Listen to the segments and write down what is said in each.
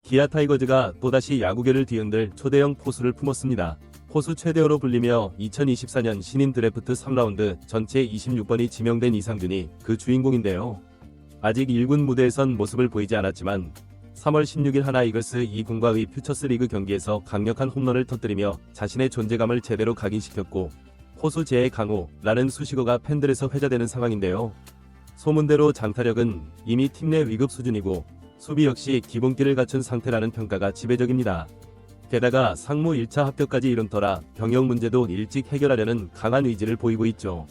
기아 타이거즈가 또다시 야구계를 뒤흔들 초대형 포수를 품었습니다. 포수 최대어로 불리며 2024년 신인 드래프트 3라운드 전체 26번이 지명된 이상준이 그 주인공인데요. 아직 1군 무대에선 모습을 보이지 않았지만 3월 16일 하나 이글스 2군과의 퓨처스 리그 경기에서 강력한 홈런을 터뜨리며 자신의 존재감을 제대로 각인시켰고 포수 제의 강호라는 수식어가 팬들에서 회자되는 상황인데요. 소문대로 장타력은 이미 팀 내 위급 수준이고 수비 역시 기본기를 갖춘 상태라는 평가가 지배적입니다. 게다가 상무 1차 합격까지 이룬 터라 병역 문제도 일찍 해결하려는 강한 의지를 보이고 있죠.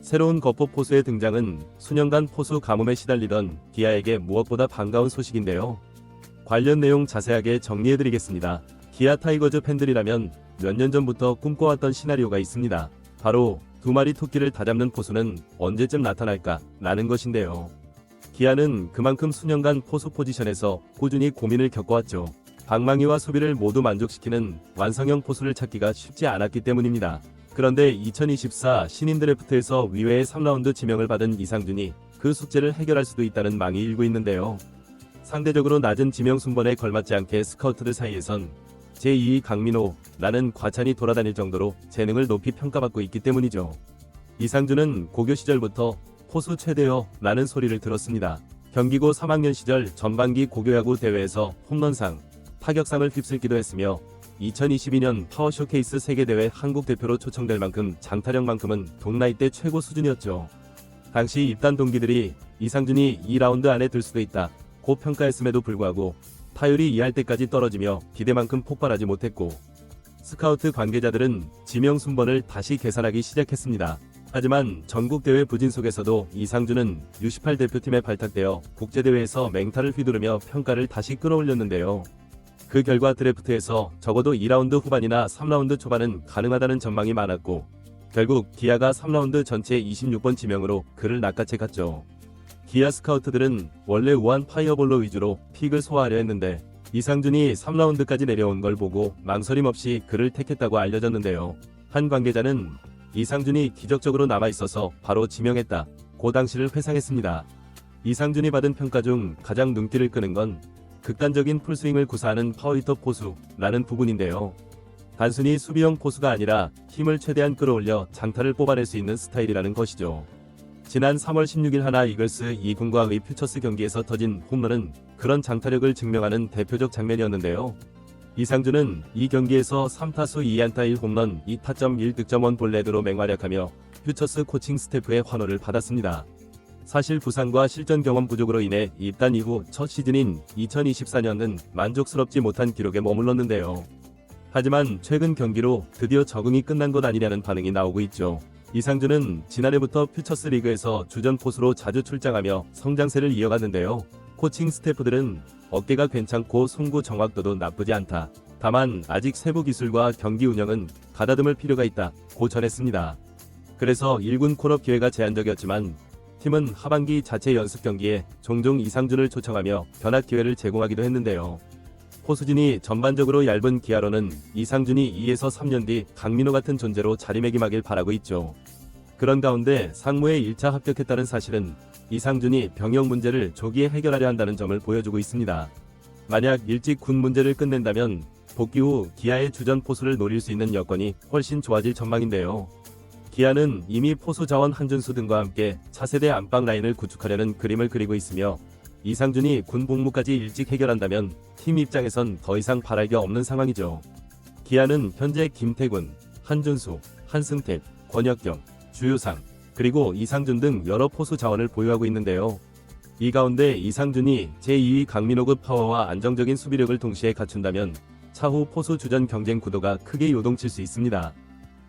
새로운 거포 포수의 등장은 수년간 포수 가뭄에 시달리던 기아에게 무엇보다 반가운 소식인데요. 관련 내용 자세하게 정리해드리겠습니다. 기아 타이거즈 팬들이라면 몇 년 전부터 꿈꿔왔던 시나리오가 있습니다. 바로 두 마리 토끼를 다잡는 포수는 언제쯤 나타날까 라는 것인데요. 기아는 그만큼 수년간 포수 포지션에서 꾸준히 고민을 겪어왔죠. 방망이와 수비를 모두 만족시키는 완성형 포수를 찾기가 쉽지 않았기 때문입니다. 그런데 2024 신인 드래프트에서 위외의 3라운드 지명을 받은 이상준이 그 숙제를 해결할 수도 있다는 망이 일고 있는데요. 상대적으로 낮은 지명 순번에 걸맞지 않게 스카우트들 사이에선 제2 강민호라는 과찬이 돌아다닐 정도로 재능을 높이 평가받고 있기 때문이죠. 이상준은 고교 시절부터 포수 최대어라는 소리를 들었습니다. 경기고 3학년 시절 전반기 고교야구 대회에서 홈런상, 타격상을 휩쓸기도 했으며 2022년 파워 쇼케이스 세계대회 한국 대표로 초청될 만큼 장타력만큼은 동나이대 최고 수준이었죠. 당시 입단 동기들이 이상준이 2라운드 안에 들 수도 있다 고 평가했음에도 불구하고 타율이 2할 때까지 떨어지며 기대만큼 폭발하지 못했고 스카우트 관계자들은 지명 순번을 다시 계산하기 시작했습니다. 하지만 전국대회 부진 속에서도 이상준은 U18 대표팀에 발탁되어 국제대회에서 맹타를 휘두르며 평가를 다시 끌어올렸는데요. 그 결과 드래프트에서 적어도 2라운드 후반이나 3라운드 초반은 가능하다는 전망이 많았고 결국 기아가 3라운드 전체 26번 지명으로 그를 낚아채 갔죠. 기아 스카우트들은 원래 우한 파이어볼로 위주로 픽을 소화하려 했는데 이상준이 3라운드까지 내려온 걸 보고 망설임 없이 그를 택했다고 알려졌는데요. 한 관계자는 이상준이 기적적으로 남아있어서 바로 지명했다 고 당시를 회상했습니다. 이상준이 받은 평가 중 가장 눈길을 끄는 건 극단적인 풀스윙을 구사하는 파워히터 포수라는 부분인데요. 단순히 수비형 포수가 아니라 힘을 최대한 끌어올려 장타를 뽑아낼 수 있는 스타일이라는 것이죠. 지난 3월 16일 하나 이글스 2군과의 퓨처스 경기에서 터진 홈런은 그런 장타력을 증명하는 대표적 장면이었는데요. 이상준은 이 경기에서 3타수 2안타 1홈런 2타점 1득점 1볼넷으로 맹활약하며 퓨처스 코칭 스태프의 환호를 받았습니다. 사실 부상과 실전 경험 부족으로 인해 입단 이후 첫 시즌인 2024년은 만족스럽지 못한 기록에 머물렀는데요. 하지만 최근 경기로 드디어 적응이 끝난 것 아니냐는 반응이 나오고 있죠. 이상준은 지난해부터 퓨처스 리그에서 주전 포수로 자주 출장하며 성장세를 이어갔는데요. 코칭 스태프들은 어깨가 괜찮고 송구 정확도도 나쁘지 않다. 다만 아직 세부 기술과 경기 운영은 가다듬을 필요가 있다 고 전했습니다. 그래서 1군 콜업 기회가 제한적이었지만 팀은 하반기 자체 연습 경기에 종종 이상준을 초청하며 변화 기회를 제공하기도 했는데요. 포수진이 전반적으로 얇은 기아로는 이상준이 2에서 3년 뒤 강민호 같은 존재로 자리매김하길 바라고 있죠. 그런 가운데 상무에 1차 합격했다는 사실은 이상준이 병역 문제를 조기에 해결하려 한다는 점을 보여주고 있습니다. 만약 일찍 군 문제를 끝낸다면 복귀 후 기아의 주전 포수를 노릴 수 있는 여건이 훨씬 좋아질 전망인데요. 기아는 이미 포수 자원 한준수 등과 함께 차세대 안방 라인을 구축하려는 그림을 그리고 있으며 이상준이 군 복무까지 일찍 해결한다면 팀 입장에선 더 이상 바랄 게 없는 상황이죠. 기아는 현재 김태군, 한준수, 한승택, 권혁경, 주유상, 그리고 이상준 등 여러 포수 자원을 보유하고 있는데요. 이 가운데 이상준이 제2위 강민호급 파워와 안정적인 수비력을 동시에 갖춘다면 차후 포수 주전 경쟁 구도가 크게 요동칠 수 있습니다.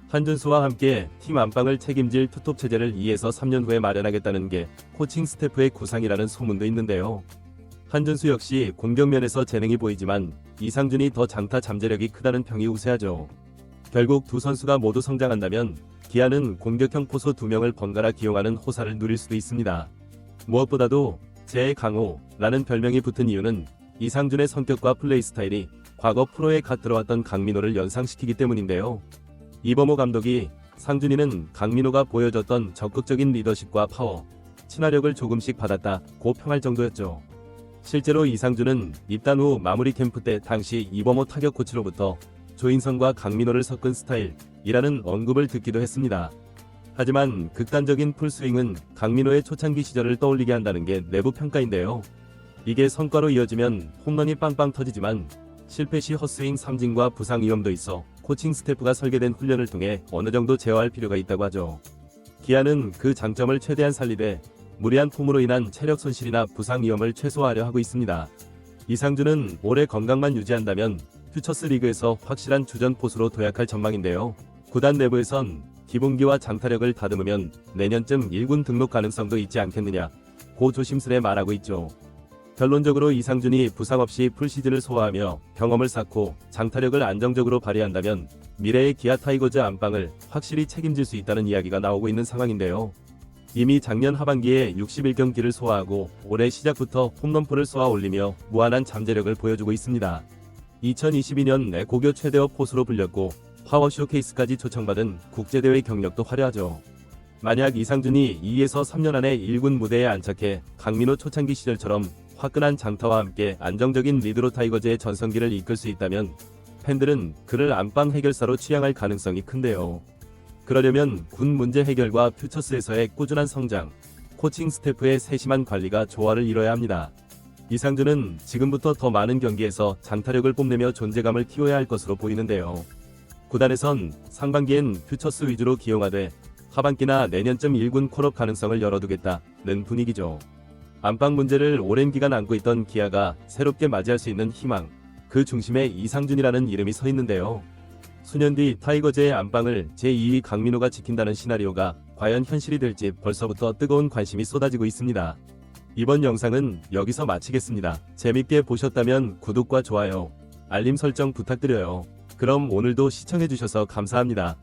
한준수와 함께 팀 안방을 책임질 투톱 체제를 2에서 3년 후에 마련하겠다는 게 코칭 스태프의 구상이라는 소문도 있는데요. 한준수 역시 공격면에서 재능이 보이지만 이상준이 더 장타 잠재력이 크다는 평이 우세하죠. 결국 두 선수가 모두 성장한다면 기아는 공격형 포수 2명을 번갈아 기용하는 호사를 누릴 수도 있습니다. 무엇보다도 제 강호라는 별명이 붙은 이유는 이상준의 성격과 플레이 스타일이 과거 프로에 갓 들어왔던 강민호를 연상시키기 때문인데요. 이범호 감독이 상준이는 강민호가 보여줬던 적극적인 리더십과 파워, 친화력을 조금씩 받았다 고 평할 정도였죠. 실제로 이상준은 입단 후 마무리 캠프 때 당시 이범호 타격 코치로부터 조인성과 강민호를 섞은 스타일이라는 언급을 듣기도 했습니다. 하지만 극단적인 풀스윙은 강민호의 초창기 시절을 떠올리게 한다는 게 내부 평가인데요. 이게 성과로 이어지면 홈런이 빵빵 터지지만 실패 시 헛스윙 삼진과 부상 위험도 있어 코칭 스태프가 설계된 훈련을 통해 어느 정도 제어할 필요가 있다고 하죠. 기아는 그 장점을 최대한 살리되 무리한 폼으로 인한 체력 손실이나 부상 위험을 최소화하려 하고 있습니다. 이상준은 올해 건강만 유지한다면 퓨처스 리그에서 확실한 주전 포수로 도약할 전망인데요. 구단 내부에선 기본기와 장타력을 다듬으면 내년쯤 1군 등록 가능성도 있지 않겠느냐 고 조심스레 말하고 있죠. 결론적으로 이상준이 부상 없이 풀시즌을 소화하며 경험을 쌓고 장타력을 안정적으로 발휘한다면 미래의 기아 타이거즈 안방을 확실히 책임질 수 있다는 이야기가 나오고 있는 상황인데요. 이미 작년 하반기에 61경기를 소화하고 올해 시작부터 홈런포를 쏘아 올리며 무한한 잠재력을 보여주고 있습니다. 2022년 고교 최대어 포수로 불렸고 파워 쇼케이스까지 초청받은 국제대회 경력도 화려하죠. 만약 이상준이 2에서 3년 안에 1군 무대에 안착해 강민호 초창기 시절처럼 화끈한 장타와 함께 안정적인 리드로 타이거즈의 전성기를 이끌 수 있다면 팬들은 그를 안방 해결사로 취향할 가능성이 큰데요. 그러려면 군 문제 해결과 퓨처스에서의 꾸준한 성장, 코칭 스태프의 세심한 관리가 조화를 이뤄야 합니다. 이상준은 지금부터 더 많은 경기에서 장타력을 뽐내며 존재감을 키워야 할 것으로 보이는데요. 구단에선 상반기엔 퓨처스 위주로 기용하되 하반기나 내년쯤 1군 콜업 가능성을 열어두겠다는 분위기죠. 안방 문제를 오랜 기간 안고 있던 기아가 새롭게 맞이할 수 있는 희망, 그 중심에 이상준이라는 이름이 서 있는데요. 수년 뒤 타이거즈의 안방을 제2위 강민호가 지킨다는 시나리오가 과연 현실이 될지 벌써부터 뜨거운 관심이 쏟아지고 있습니다. 이번 영상은 여기서 마치겠습니다. 재밌게 보셨다면 구독과 좋아요, 알림 설정 부탁드려요. 그럼 오늘도 시청해주셔서 감사합니다.